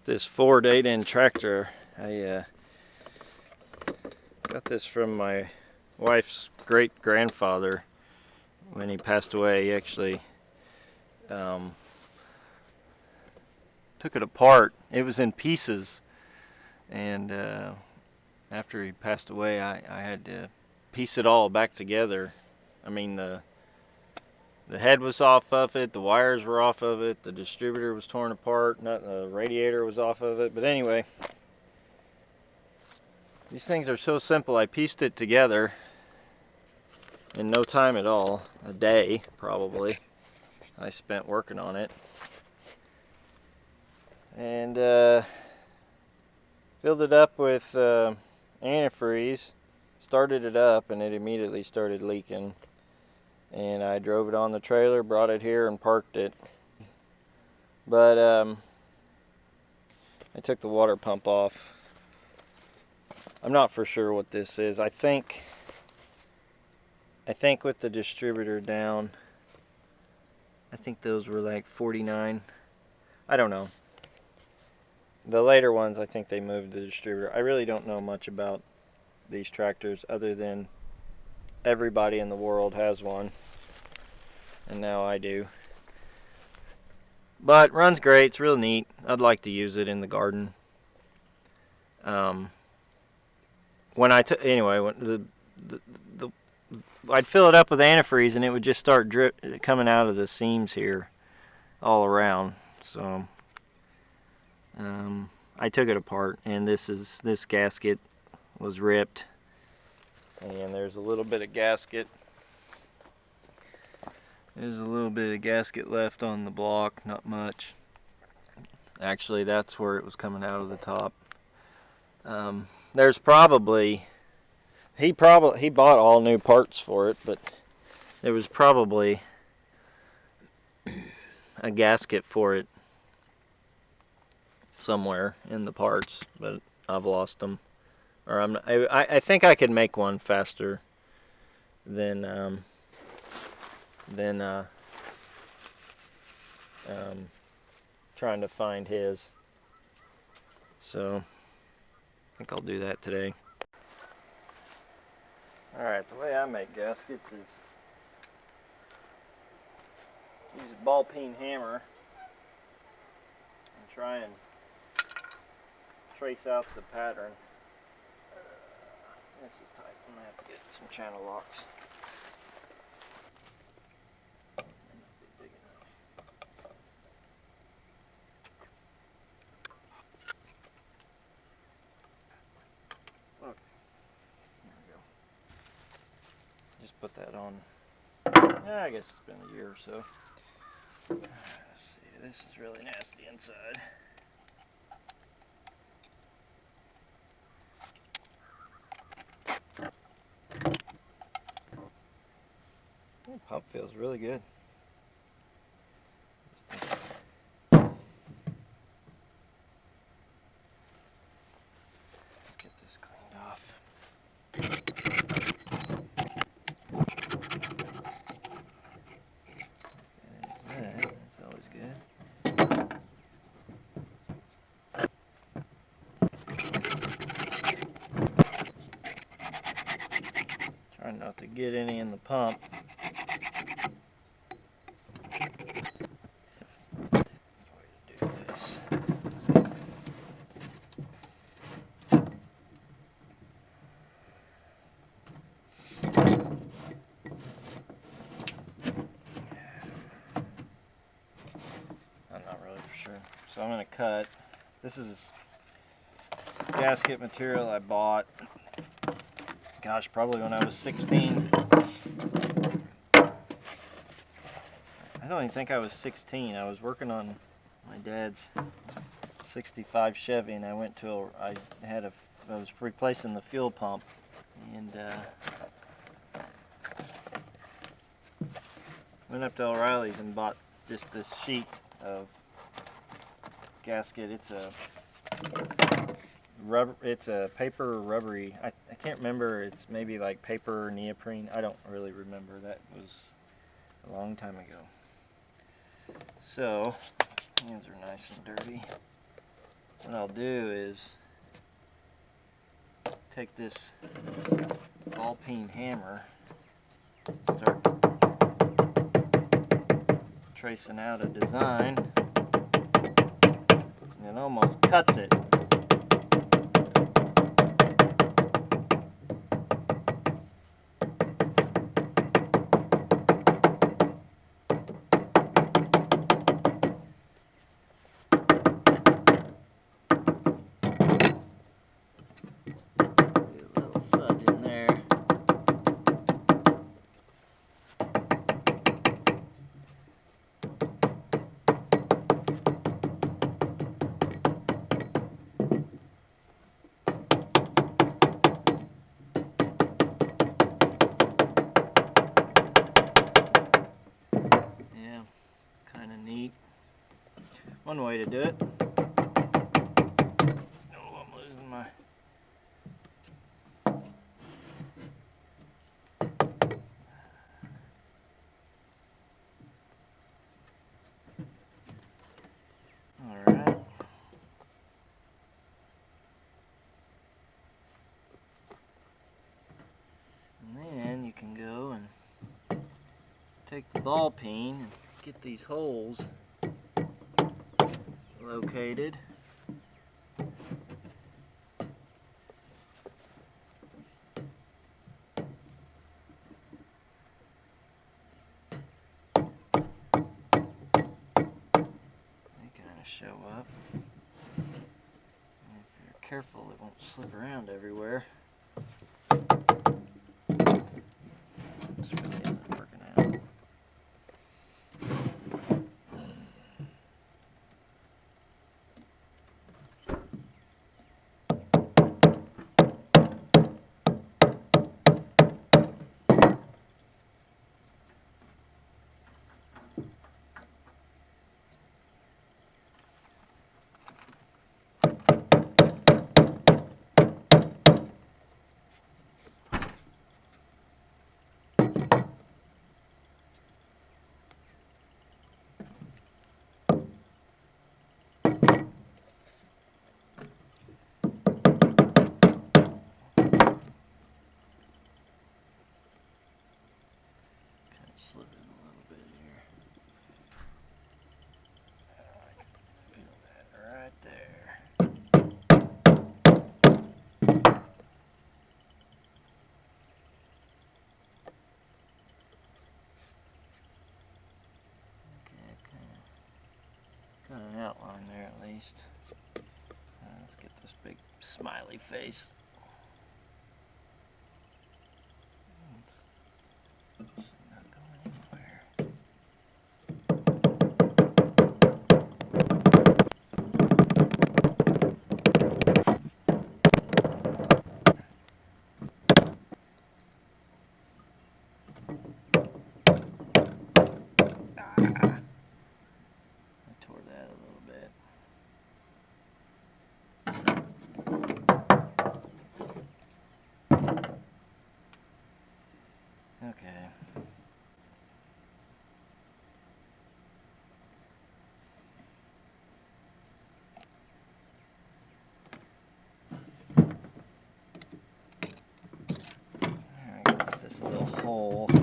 This Ford 8-inch tractor. I got this from my wife's great grandfather when he passed away. He actually took it apart. It was in pieces, and after he passed away, I had to piece it all back together. I mean, the head was off of it, the wires were off of it, the distributor was torn apart, the radiator was off of it. But anyway, these things are so simple. I pieced it together in no time at all. A day, probably, I spent working on it. And filled it up with antifreeze, started it up, and it immediately started leaking. And I drove it on the trailer, brought it here, and parked it. But I took the water pump off. I'm not for sure what this is. I think with the distributor down, I think those were like 49. I don't know. The later ones, I think they moved the distributor. I really don't know much about these tractors other than everybody in the world has one, and now I do. But runs great. It's real neat. I'd like to use it in the garden. When I I'd fill it up with antifreeze, and it would just start coming out of the seams here all around. So I took it apart, and this gasket was ripped, and there's a little bit of gasket. There's a little bit of gasket left on the block, not much. Actually, that's where it was coming out of the top. There's probably he bought all new parts for it, but there was probably a gasket for it somewhere in the parts, but I've lost them. Or I think I could make one faster than trying to find his. So I think I'll do that today. Alright, the way I make gaskets is use a ball peen hammer and try and trace out the pattern. This is tight. I'm going to have to get some channel locks. Put that on. Yeah, I guess it's been a year or so. Let's see, this is really nasty inside. The pump feels really good. Let's get this cleaned off. Trying not to get any in the pump. That's the way to do this. I'm not really for sure. So I'm going to cut. This is gasket material I bought, gosh, probably when I was 16. I don't even think I was 16. I was working on my dad's 65 Chevy, and I was replacing the fuel pump, and went up to O'Reilly's and bought just this sheet of gasket. It's a paper rubbery. I can't remember. It's maybe like paper or neoprene. I don't really remember. That was a long time ago. So hands are nice and dirty. what I'll do is take this ball peen hammer, start tracing out a design, and it almost cuts it. One way to do it. Oh, I'm losing my... Alright. And then you can go and take the ball peen and get these holes located. They kind of show up. And if you're careful, it won't slip around everywhere. This really isn't working out. Slip it a little bit here. Oh, I can feel that right there. Okay, got an outline there at least. Let's get this big smiley face. Okay. There, I got this little hole. And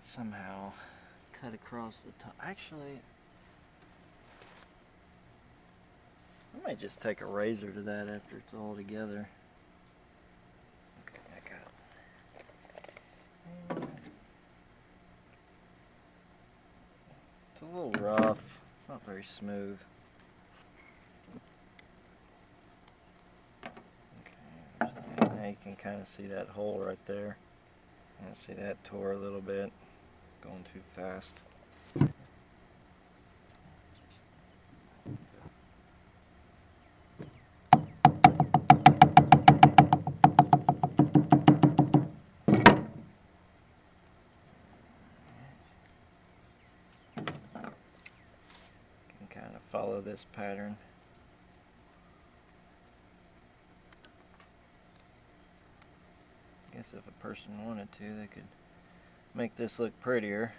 somehow cut across the top. Actually, I might just take a razor to that after it's all together. It's a little rough. It's not very smooth. Okay, now you can kind of see that hole right there. And see that tore a little bit. Going too fast. Kind of follow this pattern. I guess if a person wanted to, they could make this look prettier.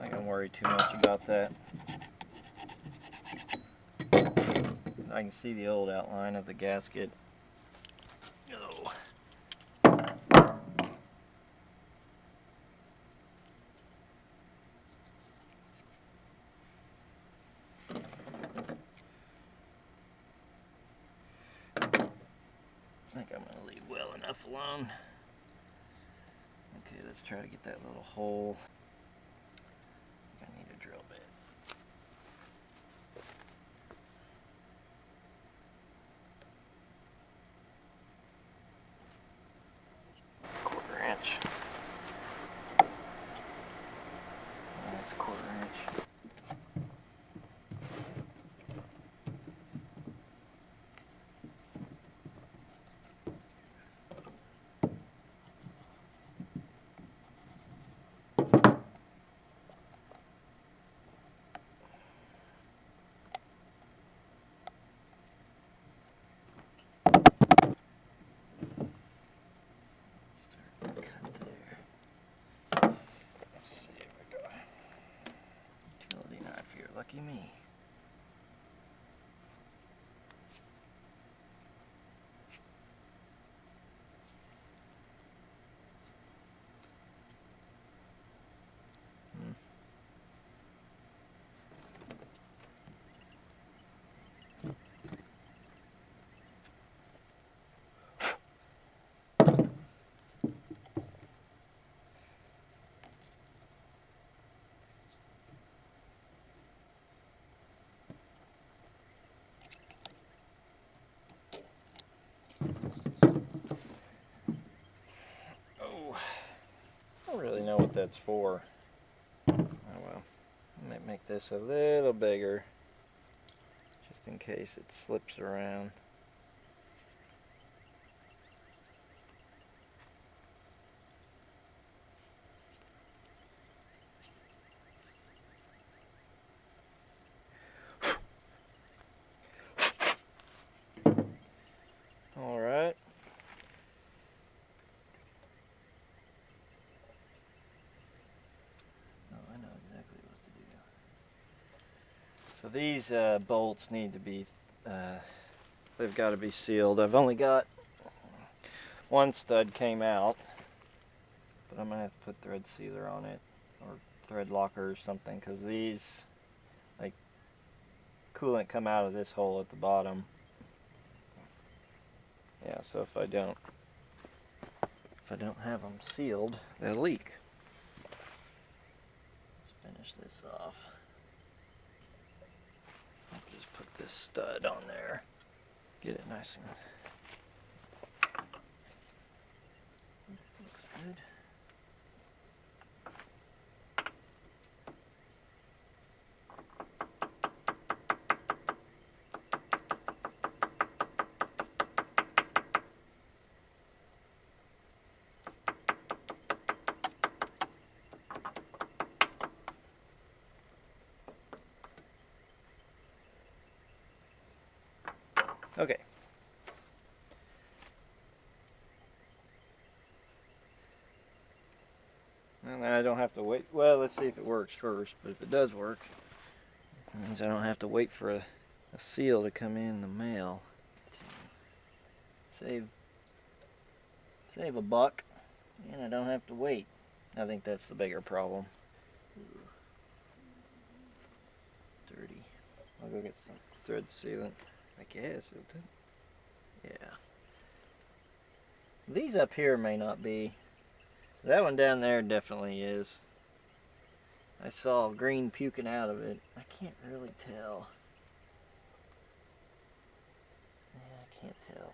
I'm not gonna worry too much about that. I can see the old outline of the gasket. Oh. I think I'm gonna leave well enough alone. Okay, let's try to get that little hole. I think I need a drill bit. Quarter-inch. That's a quarter-inch. Lucky me. Oh, I don't really know what that's for. Oh well, I might make this a little bigger, just in case it slips around. All right. Oh, I know exactly what to do. So these bolts need to be, they've got to be sealed. I've only got one stud came out, but I'm gonna have to put thread sealer on it, or thread locker or something, because these, like, coolant come out of this hole at the bottom. Yeah, so if I don't have them sealed, they'll leak. Let's finish this off. I'll just put this stud on there, get it nice and looks good. Okay. And then I don't have to wait. Well, let's see if it works first. But if it does work, it means I don't have to wait for a seal to come in the mail. Save a buck, and I don't have to wait. I think that's the bigger problem. Ooh. Dirty. I'll go get some thread sealant. I guess it'll do. Yeah. These up here may not be. That one down there definitely is. I saw green puking out of it. I can't really tell. Yeah, I can't tell.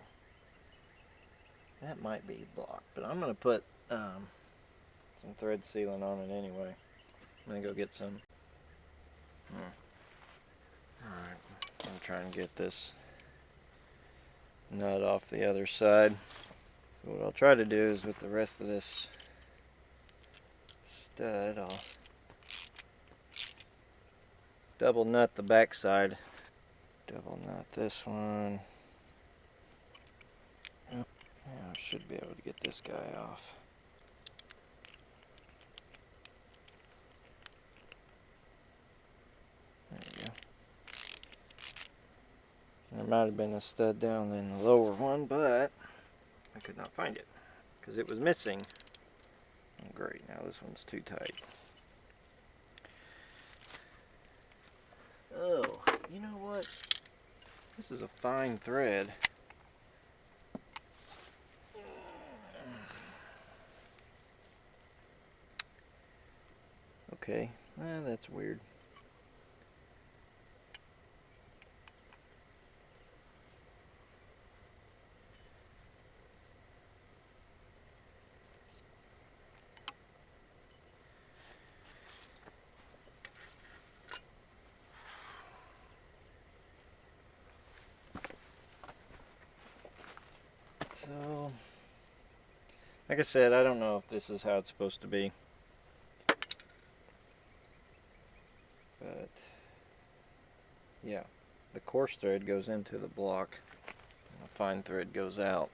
That might be blocked, but I'm going to put some thread sealant on it anyway. I'm going to go get some. Alright, I'm trying to get this nut off the other side. So what I'll try to do is with the rest of this stud, I'll double nut the back side. Double nut this one. Yeah, I should be able to get this guy off. might have been a stud down in the lower one, but I could not find it because it was missing. Oh, great, now this one's too tight. Oh, you know what? This is a fine thread. Okay, that's weird. So, like I said, I don't know if this is how it's supposed to be. But, yeah, the coarse thread goes into the block, and the fine thread goes out.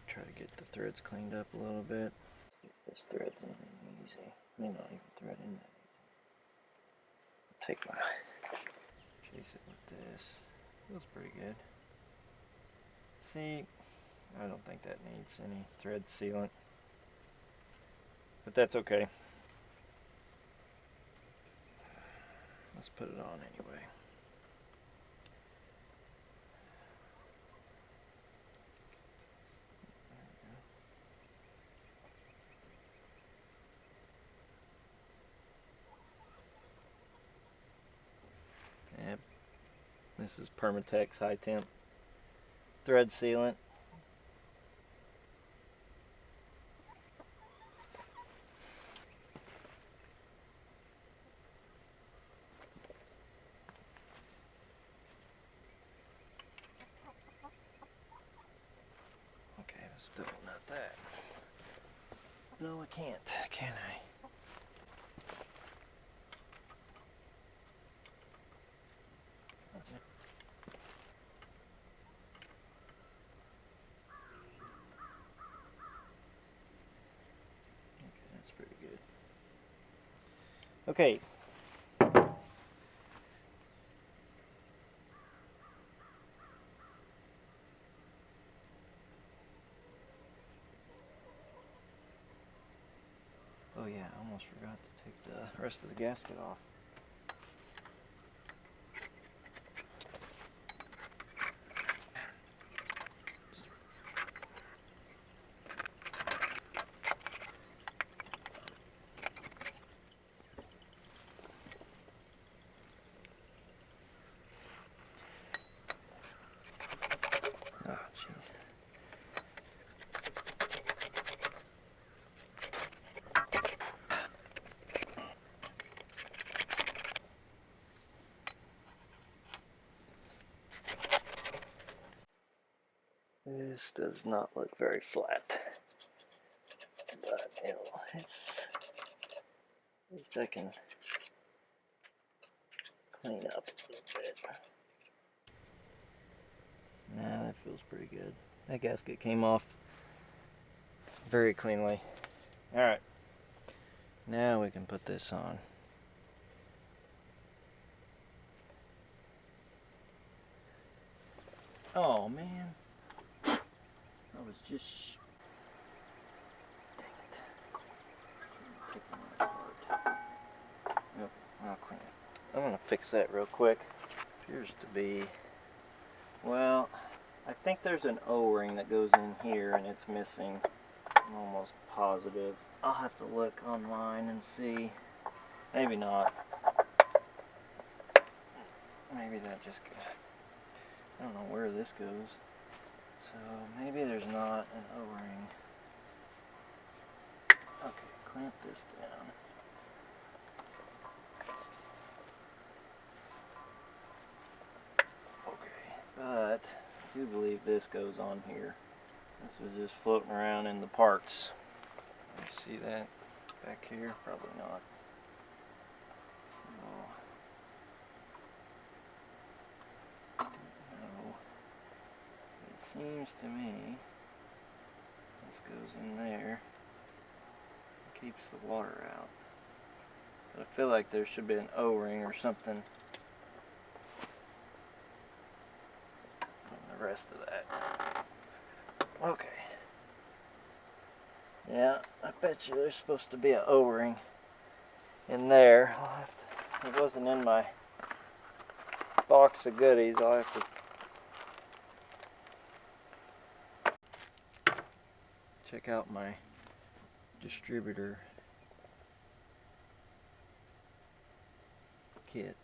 Try to get the threads cleaned up a little bit. This thread's in easy. May not even thread in that easy. Take my chase it with this. Feels pretty good. See, I don't think that needs any thread sealant, but that's okay. Let's put it on anyway. Yep. This is Permatex high temp thread sealant. Okay, still not that. No, I can't, can I? That's pretty good. Okay. Oh yeah, I almost forgot to take the rest of the gasket off. Oh, jeez. This does not look very flat, but it's, at least I can clean up a little bit. Nah, that feels pretty good. That gasket came off very cleanly. Alright, now we can put this on. Oh man, I was just... Dang it. Take the knife apart. Yep, I'll clean it. I'm gonna fix that real quick. Appears to be... Well, I think there's an O-ring that goes in here and it's missing. I'm almost positive. I'll have to look online and see. Maybe not. Maybe that just... I don't know where this goes. So maybe there's not an O-ring. Okay, clamp this down. Okay, but I do believe this goes on here. This was just floating around in the parts. Let's see that back here? Probably not. So, no. It seems to me this goes in there and keeps the water out. But I feel like there should be an O-ring or something the rest of that. Okay. Yeah, I bet you there's supposed to be an O-ring in there. It wasn't in my box of goodies. I'll have to check out my distributor kit.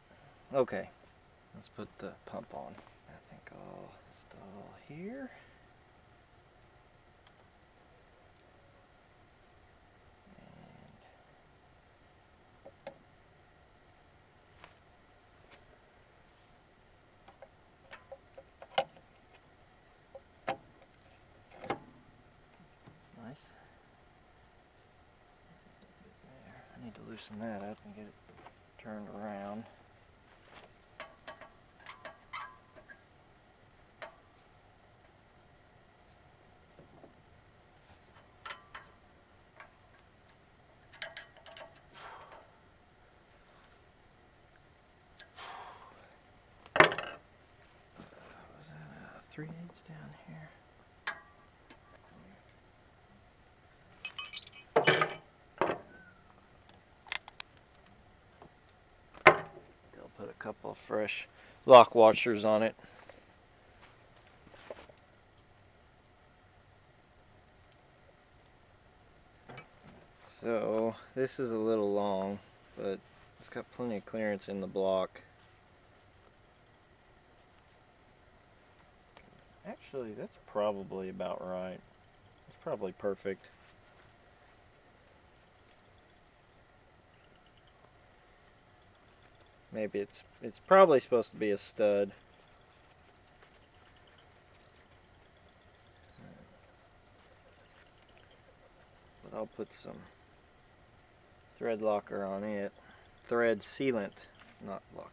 Okay, let's put the pump on. I think I'll install here. Nice. There. I need to loosen that up and get it turned around. Was that 3/8 down here? Put a couple of fresh lock washers on it. So this is a little long, but it's got plenty of clearance in the block. Actually, that's probably about right. It's probably perfect. Maybe it's probably supposed to be a stud. But I'll put some thread locker on it. Thread sealant, not locker.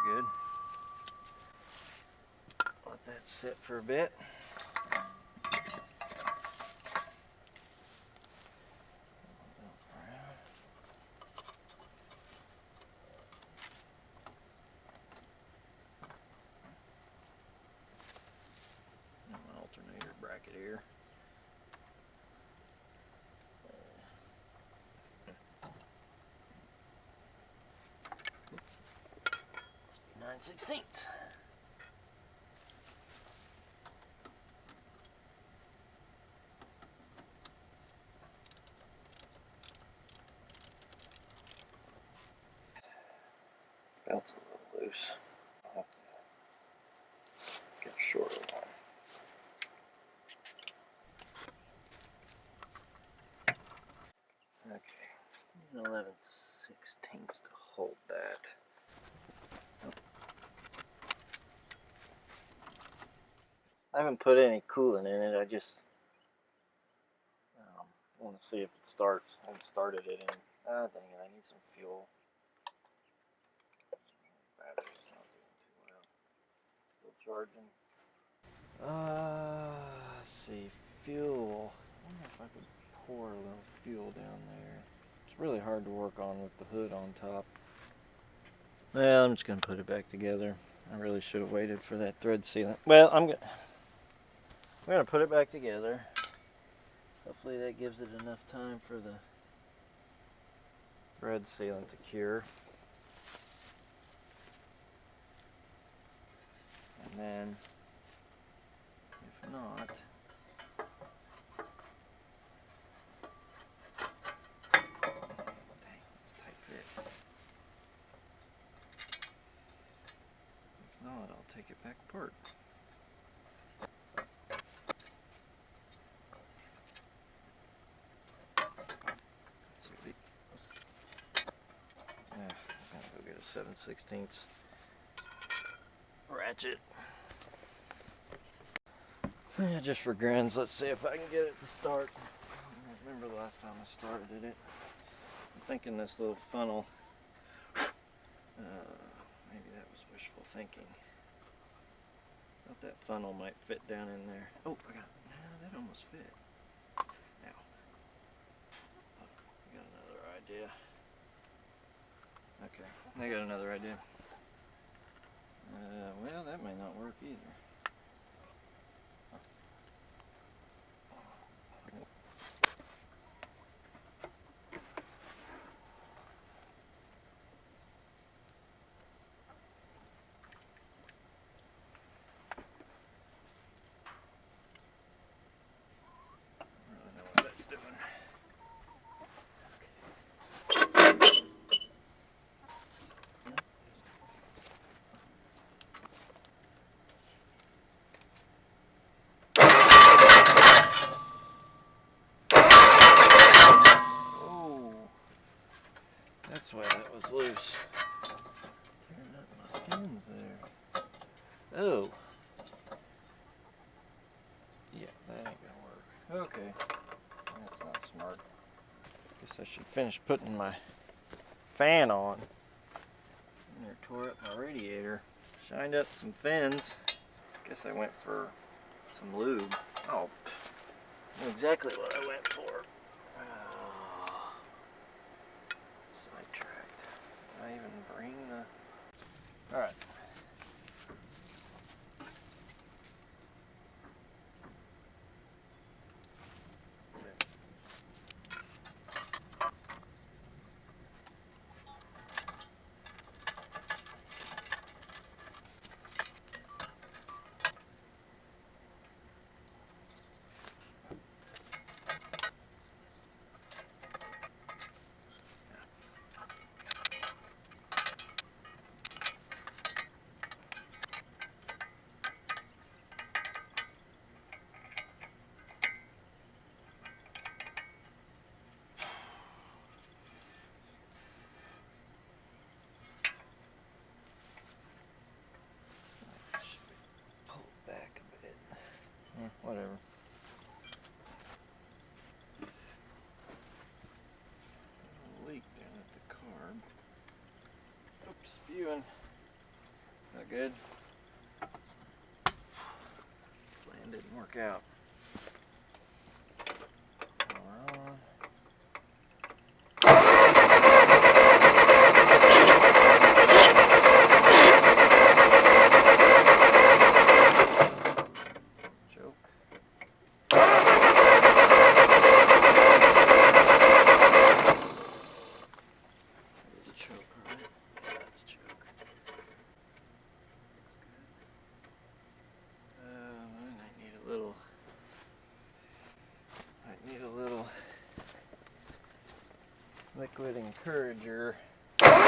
Good. Let that sit for a bit. An alternator bracket here. Must be 9/16. Belt's a little loose. I'll have to get a shorter one. Okay, 11/16 to hold that. I haven't put any coolant in it. I just want to see if it starts. I haven't started it in. Ah, dang it! I need some fuel. Battery's not doing too well. Still charging. Let's see. Fuel. I wonder if I could pour a little fuel down there. It's really hard to work on with the hood on top. Well, I'm just gonna put it back together. I really should have waited for that thread sealant. Well, we're gonna put it back together. Hopefully that gives it enough time for the thread sealant to cure. And then, if not, take it back apart. I'm gonna go get a 7/16 ratchet. Yeah, just for grins, let's see if I can get it to start. I don't remember the last time I started it. I'm thinking this little funnel, maybe that was wishful thinking. Thought that funnel might fit down in there. Oh, I got, that almost fit. Now, I got another idea. Okay, I got another idea. Well, that may not work either. That's why that was loose. Tearing up my fins there. Oh. Yeah, that ain't gonna work. Okay. That's not smart. Guess I should finish putting my fan on. And there, tore up my radiator. Shined up some fins. Guess I went for some lube. Oh, I know exactly what I went for. Sidetracked. Did I even bring the... Alright. Whatever. Leak down at the carb. Oops, spewing. Not good. Plan didn't work out. Power on. Liquid encourager. Alright,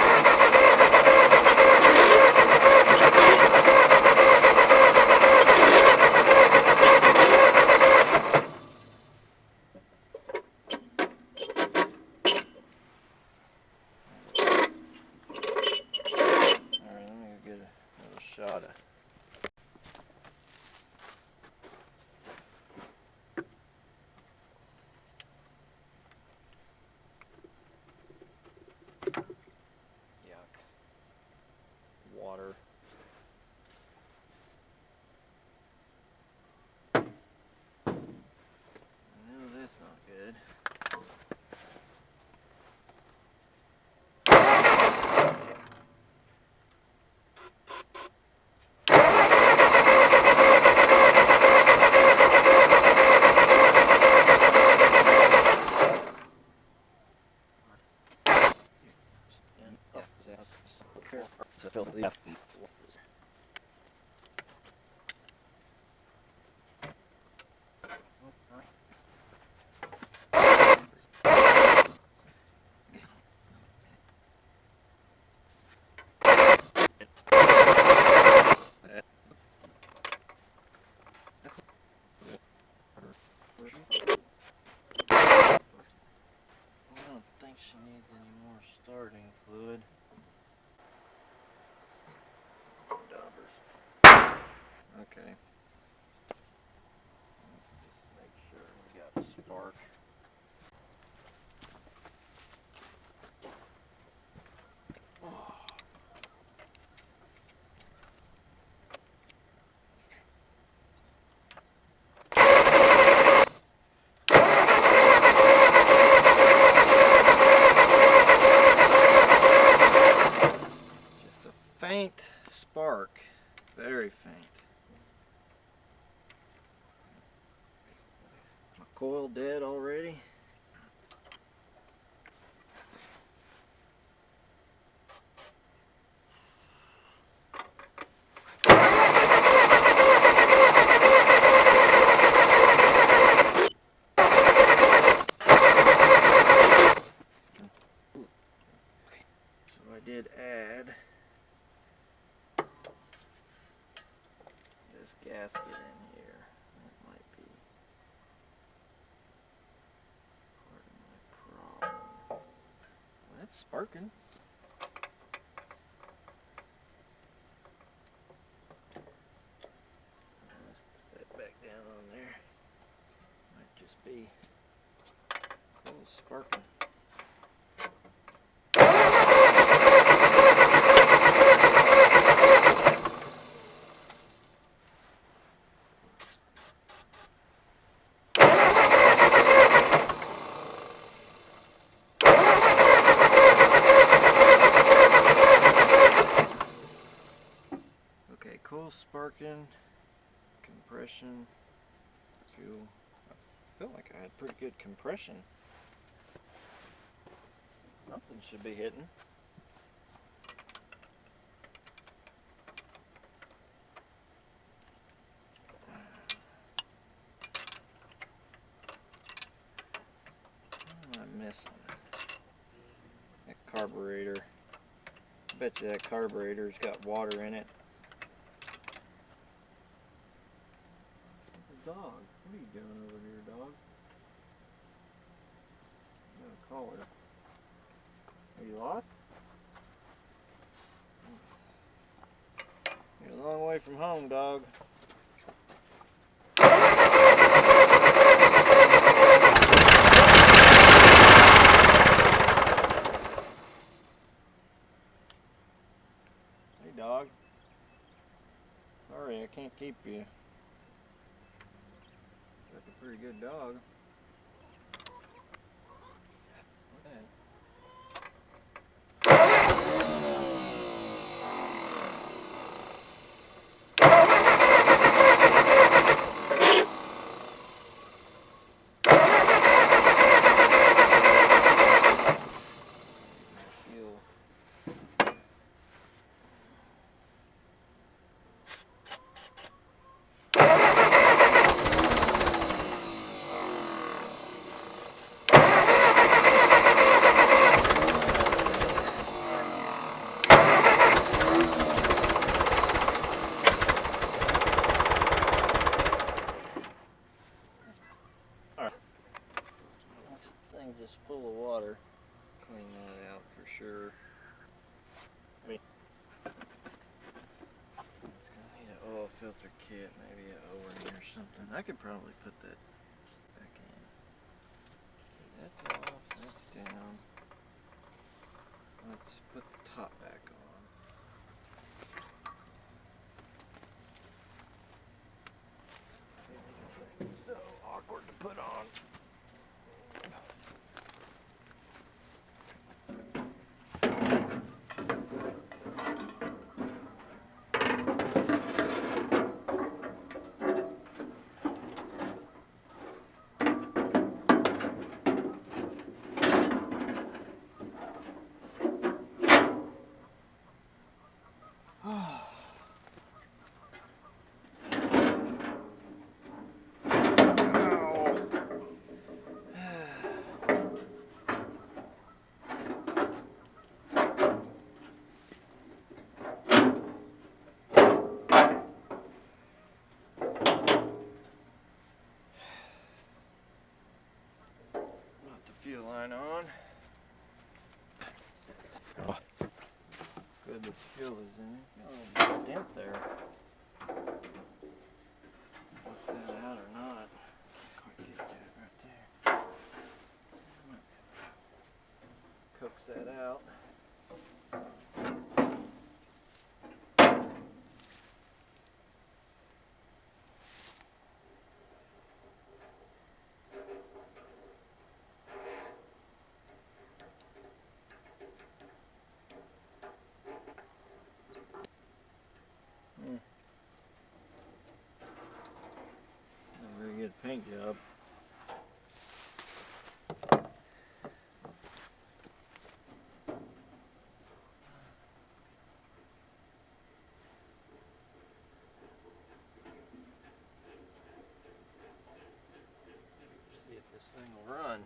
let me go get another shot of water. No, that's not good. Okay. Let's just make sure we got spark. Just a faint spark, very faint. My coil dead already. So I did add this gasket in here. That might be part of my problem. Well, that's sparking. Let's put that back down on there. Might just be cool sparking. Okay, cool sparking, compression, fuel. I feel like I had pretty good compression. Something should be hitting. What am I missing? That carburetor. I bet you that carburetor's got water in it. Dog, what are you doing over here, dog? I'm gonna call her. Are you lost? You're a long way from home, dog. Hey, dog. Sorry, I can't keep you. That's a pretty good dog. What's that? Fuel. Just full of water. Clean that out for sure. I mean, it's gonna need an oil filter kit, maybe an O-ring or something. I could probably put that back in. That's off, that's down. Let's put the top back on. It's so awkward to put on. Fuel line on. Oh. Good, this fuel is in it. Got a little dent there. that out or not. Can't quite get to it right there. Coax that out. Not a very good paint job. See if this thing will run,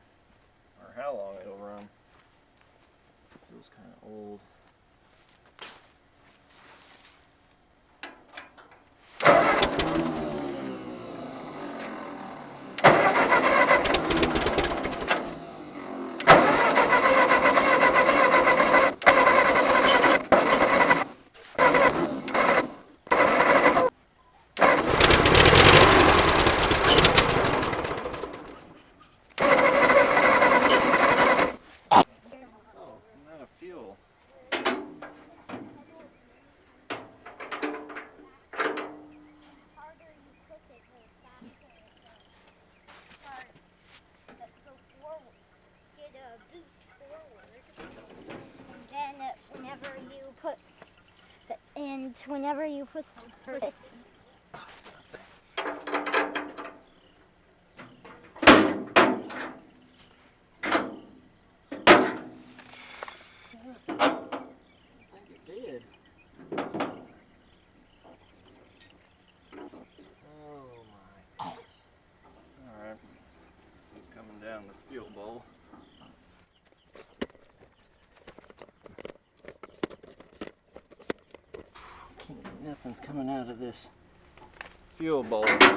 or how long it'll run. Feels kind of old. Fuel. Whenever you put it, I think it did. Oh my gosh. Alright. It's coming down the fuel bowl. Nothing's coming out of this fuel bowl. And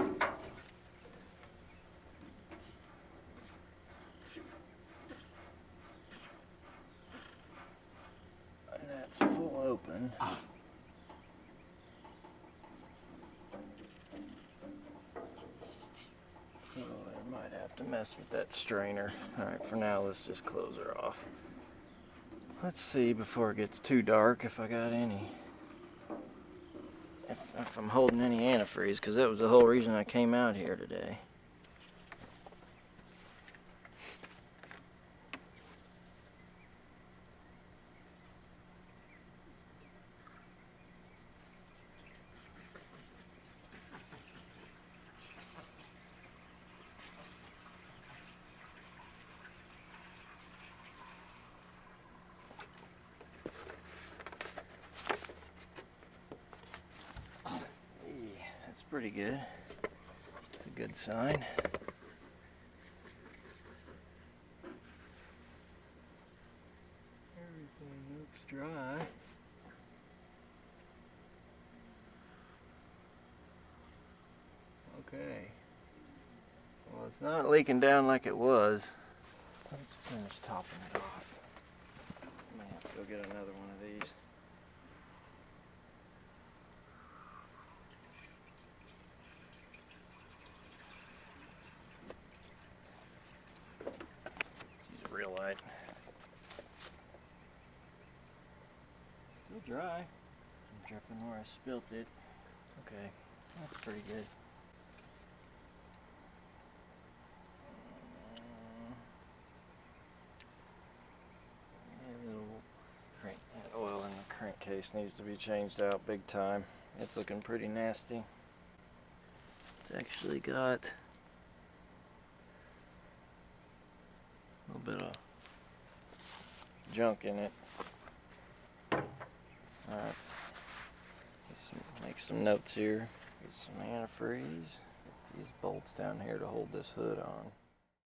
that's full open. So I might have to mess with that strainer. Alright, for now let's just close her off. Let's see before it gets too dark if I got any. If I'm holding any antifreeze, because that was the whole reason I came out here today. That's pretty good. It's a good sign. Everything looks dry. Okay. Well, it's not leaking down like it was. Let's finish topping it off. I may have to go get another one of these. Real light. Still dry. I'm dripping where I spilt it. Okay, that's pretty good. That oil in the crankcase needs to be changed out big time. It's looking pretty nasty. It's actually got a little bit of junk in it. Alright, let's make some notes here. Get some antifreeze. Get these bolts down here to hold this hood on.